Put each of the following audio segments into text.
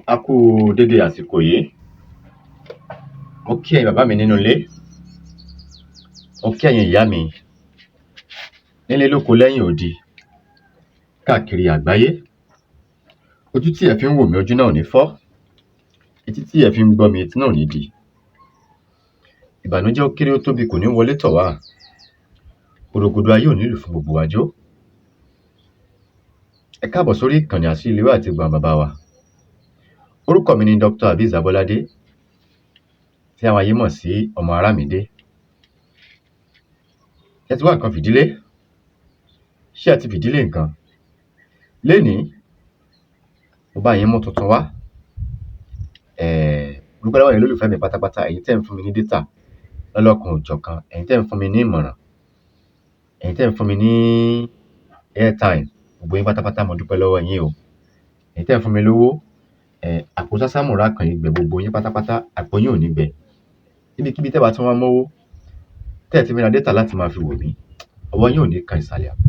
A kú dédé àsìkò yìí. Mo kí ẹ̀yin bàbá mi nínú ilé. Mo kí ẹ̀yin ìyá mi nílé lóko lẹ́yìn odi káàkiri àgbáyé. Ojú tí ẹ fi ń wò mí, ojú náà ò ní fọ́. Etí tí ẹ fi ń gbọ́ mi, etí náà ò ní di. Ìbànújẹ́ ó kéré ó tóbi kò ní wọlé tọ̀ wá. Gbòrògbòdò ayé ò ní lù fún gbogbo wa jó. Ẹ káàbọ̀ sórí ìkànnì Àṣírí Ìwé àti Ìgbọ̀n bàbá wa. Orúkọ mi ni Dr. Abiz Abolade, tí àwọn ayé mọ̀ sí ọmọ Arámidé. Ẹ ti wá nǹkan fìdílé? Ṣé ẹ ti fìdílé nǹkan? Lénìí, mo bá yín mú tuntun wá. Dúpẹ́ lọ́wọ́ ẹ̀yin olólùfẹ́ mi pátápátá, ẹ̀yin tẹ́ ń fún mi ní data lọ́lọ́kan òjọ̀kan, ẹ̀yin tẹ́ ń fún mi ní ìmọ̀ràn, ẹ̀yin tẹ́ ń fún mi ní airtime, gbogbo yín pátápátá mo dúpẹ́ lọ́wọ́ yín o. Ẹ̀yin tẹ́ ń fún mi lówó, àpò sásámùrà kan ìgbẹ́ gbogbo yín pátápátá, àpò yín ò ní gbẹ. Ibikíbi tẹ́ bá tí wọ́n mówó, tẹ́ ẹ ti mi ra data láti máa fi wò mí, ọwọ́ yín ò ní kan ìsàlẹ̀ àpò.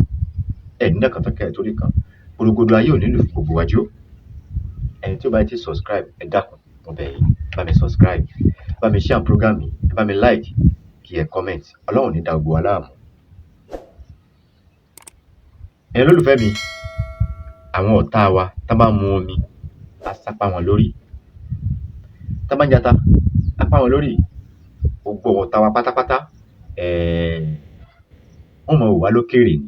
Ẹ̀ ní dẹ́kan tó kẹ́ ẹ torí kan. Gbòrògbòdò ayé ò ní lù fún gbogbo wa jó. Ẹ̀yin tí ó bá ti subscribe, ẹ dákun, mo bẹ̀ yín, bá mi subscribe, bá mi share program mi, bá mi like, kí ẹ comment. Ọlọ́run ní dá gbogbo wa láàmú. Ẹ̀yin olólùfẹ́ mi, àwọn ọ̀tá wa tá bá mu omi, a sápá wọn lórí. Tá bá ń jata, a pá wọn lórí. Gbogbo ọ̀tá wa pátápátá, wọ́n mọ̀ wá lókèrè ni.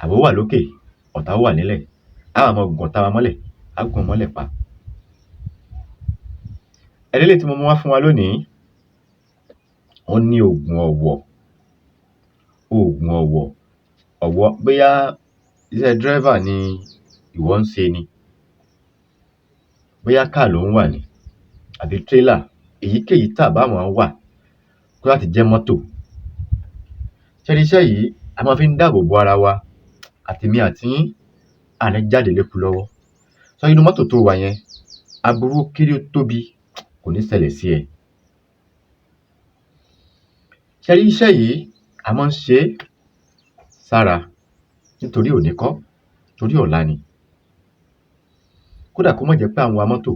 Àbò wà lókè, ọ̀tá wà nílẹ̀. A máa gùn ọ̀tá wa mọ́lẹ̀, a gùn mọ́lẹ̀ pa. Ẹlẹ́lẹ̀ tí mo mú wá fún wa lónìí, wọ́n ní Ogun Ọwọ. Ogun Ọwọ. Ọwọ bóyá iṣẹ́ driver ni ìwọ ń ṣe ni. Bóyá car ló ń wà ni, àbí trailer, èyíkéyìí tá bá wọn wà, kó láti jẹ́ mọ́tò. Ṣẹ́rí iṣẹ́ yìí, a máa fi ń dáàbò bo ara wa, àtèmi àti yín, àní jáde lékú lọ́wọ́. Sọ inú mọ́tò tó wà yẹn, aburú kéré ó tóbi kò ní ṣẹlẹ̀ sí ẹ. Ṣẹ́rí iṣẹ́ yìí, a máa ń ṣe sára nítorí òní kọ́, torí ọ̀la ni. Kódà kó má jẹ́ pé àwọn wa mọ́tò,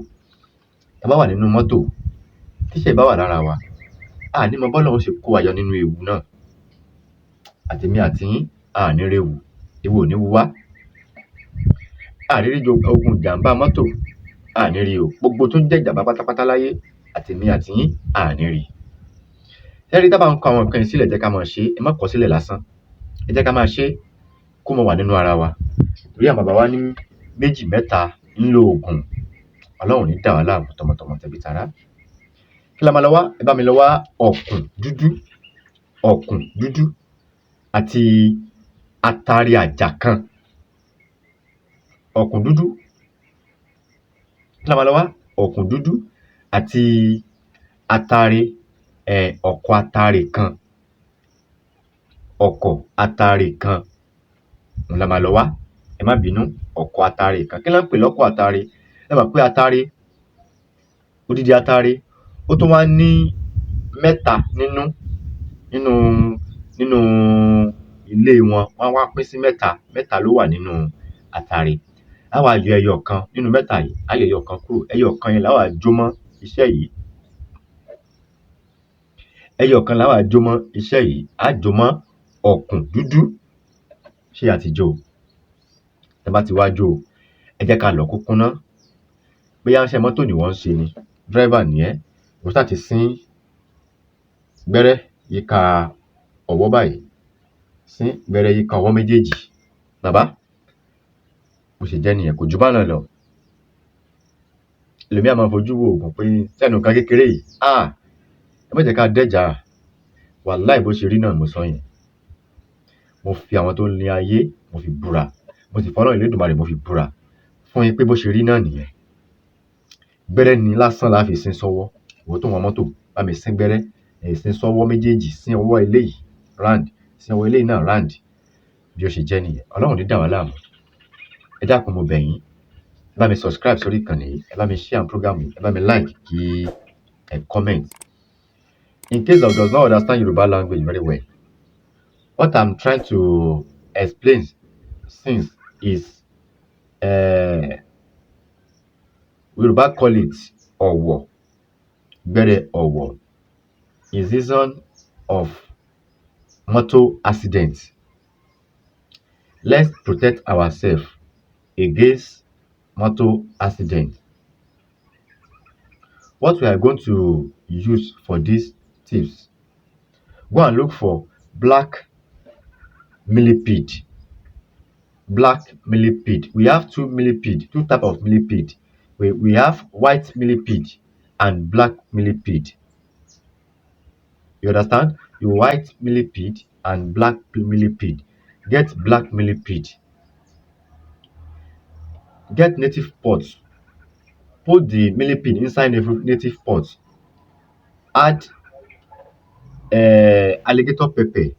tá bá wà nínú mọ́tò, tíṣẹ́ bá wà lára wa, a ní mọ bọ́lọ́run ṣe kó wa yọ nínú ewu náà. Àtèmi àti yín, a ní réwu, ewu ò ní wu wá. A ní rí ogun ìjàmbá mọ́tò, a ní rí o. Gbogbo tó ń jẹ́ ìjàmbá pátápátá láyé, àtèmi àti yín, a ní rí. Ṣẹ́rí tá bá ń kọ àwọn nǹkan yìí sílẹ̀, jẹ́ ká máa ṣe, ẹ má kọ sílẹ̀ lásán. Ẹ jẹ́ ká máa ṣe kó mọ wà nínú ara wa. Torí àwọn bàbá wa ní méjì mẹ́ta ń lo oògùn. Ọlọ́run ní dà wá láàmú tọmọtọmọ tẹbí tará. Kí la máa lọ wá? Ẹ bá mi lọ wá ọ̀kùn dúdú, ọ̀kùn dúdú àti atare àjà kan. Ọ̀kùn dúdú. Kí la máa lọ wá? Ọ̀kùn dúdú àti atare, ọ̀kọ̀ atare kan. Ọ̀kọ̀ atare kan. Òun la máa lọ wá. Ẹ má bínú, ọ̀kọ̀ atare kan. Kí la ń pè lọ́kọ̀ atare? Ẹ mọ̀ pé atare, odidi atare, ó tún wá ní mẹ́ta nínú ilé wọn. Wọ́n wá pín sí mẹ́ta. Mẹ́ta ló wà nínú atare. A wá yọ ẹyọ kan nínú mẹ́ta yìí, a yọ ẹyọ kan kúrò. Ẹyọ kan yẹn la wá jó mọ́ iṣẹ́ yìí. Ẹyọ kan la wá jó mọ́ iṣẹ́ yìí. A jó mọ́ ọ̀kùn dúdú. Ṣé a ti jó? Tẹ́ bá ti wá jó, ẹ jẹ́ ká lọ kúkúná. Bóyá iṣẹ́ mọ́tò ni wọ́n ń ṣe ni, driver ni ẹ́, mo ṣáà ti sín gbẹ́rẹ́ yíká ọwọ́ báyìí. Sín gbẹ́rẹ́ yíká ọwọ́ méjèèjì. Bàbá, bó ṣe jẹ́ nìyẹn, kò jù bá náà lọ. Ẹlòmíì á máa fojú wo oògùn pé sẹ́nu nǹkan kékeré yìí. Ẹ má jẹ́ ká dẹ́jà. Wàláì bó ṣe rí náà mo sọ yẹn. Mo fi àwọn tó ní ayé, mo fi búra. Mo sì fọ́lọ́run Elédùmarè, mo fi búra fún yín pé bó ṣe rí náà nìyẹn. Gbẹ́rẹ́ ni lásán la fi sín sọ́wọ́. Ìwọ tó wọn mọ́tò, bá mi sín gbẹ́rẹ́, sín sọ́wọ́ méjèèjì, sín ọwọ́ eléyìí round, sín ọwọ́ eléyìí náà round. Bí ó ṣe jẹ́ nìyẹn. Ọlọ́run ní dà wá láàmú. Ẹ dákun mo bẹ̀ yín, ẹ bá mi subscribe sórí ìkànnì yìí, ẹ bá mi share program yìí, ẹ bá mi like, kí ẹ comment. In case of does not understand Yoruba language very well, what I'm trying to explain since is Yoruba call it Ọwọ, Gbere Ọwọ, in season of motor accident. Let's protect ourselves against motor accident. What we are going to use for these tips: go and look for black millipede. Black millipede. We have two type of millipede. We have white millipede and black millipede. You understand? The white millipede and black millipede. Get black millipede. Get native pot. Put the millipede inside native pot. Add alligator pepper.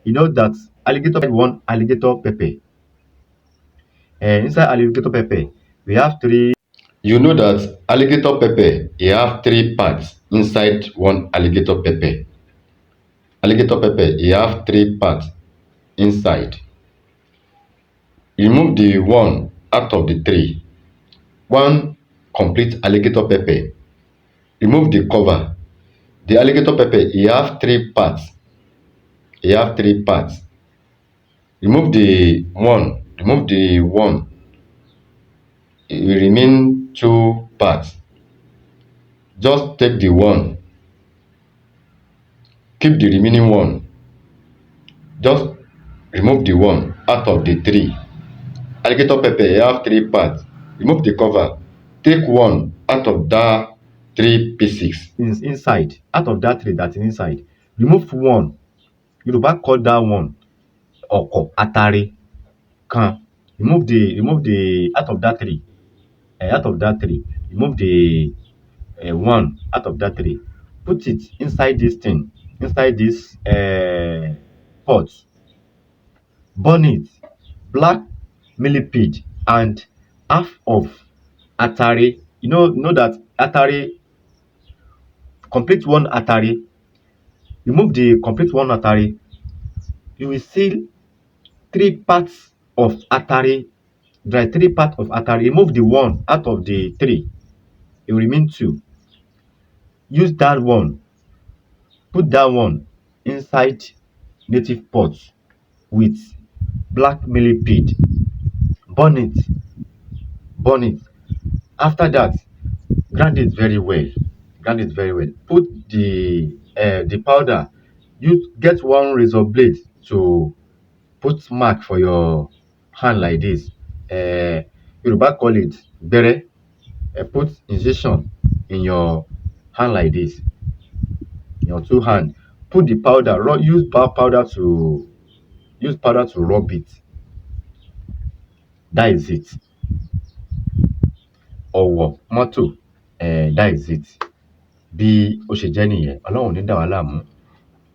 You know that alligator pepper, one alligator pepper. Inside alligator pepper, we have three. You know that alligator pepper, e have three parts inside one alligator pepper. Alligator pepper, e have three parts inside. Remove the one out of the three. One complete alligator pepper. Remove the cover. The alligator pepper, e have three parts. E have three parts. Remove the one. Remove the one. It will remain two parts. Just take the one. Keep the remaining one. Just remove the one out of the three. Alligator pepper, e have three parts. Remove the cover. Take one out of that three pieces inside. Out of that three that is inside, remove one. Yoruba call that one oko, atare, kan. Remove the out of that three. Out of that three, remove the one out of that three. Put it inside this thing, inside this pot. Burn it. Black millipede and half of atare. You know that atare, complete one atare. Remove the complete one atare. You will see three parts of atare. Dry three parts of atare. Remove the one out of the three. It will remain two. Use that one. Put that one inside native pot with black millipede. Burn it. Burn it. After that, grind it very well. Grind it very well. Put the powder. You get one razor blade to put mark for your hand like this. Yoruba call it bere. Put incision in your hand like this, in your two hand. Put the powder. Use powder to rub it. That is it. Ọwọ Mottor. That is it. Bí ó ṣe jẹ́ nìyẹn. Ọlọ́run ò ní dà wá láàmú.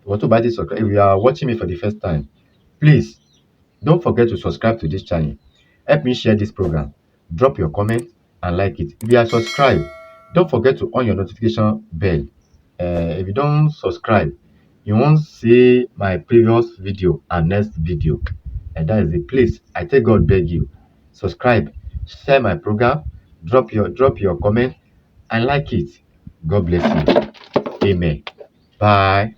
Ìwọ tó bá ti subscribe, if you are watching me for the first time, please don't forget to subscribe to this channel. Help me share this program. Drop your comment and like it. If you are subscribed, don't forget to on your notification bell. If you don't subscribe, you won't see my previous video and next video. And that is it. Please, I take God beg you, subscribe, share my program, drop your comment and like it. God bless you. Amen. Bye.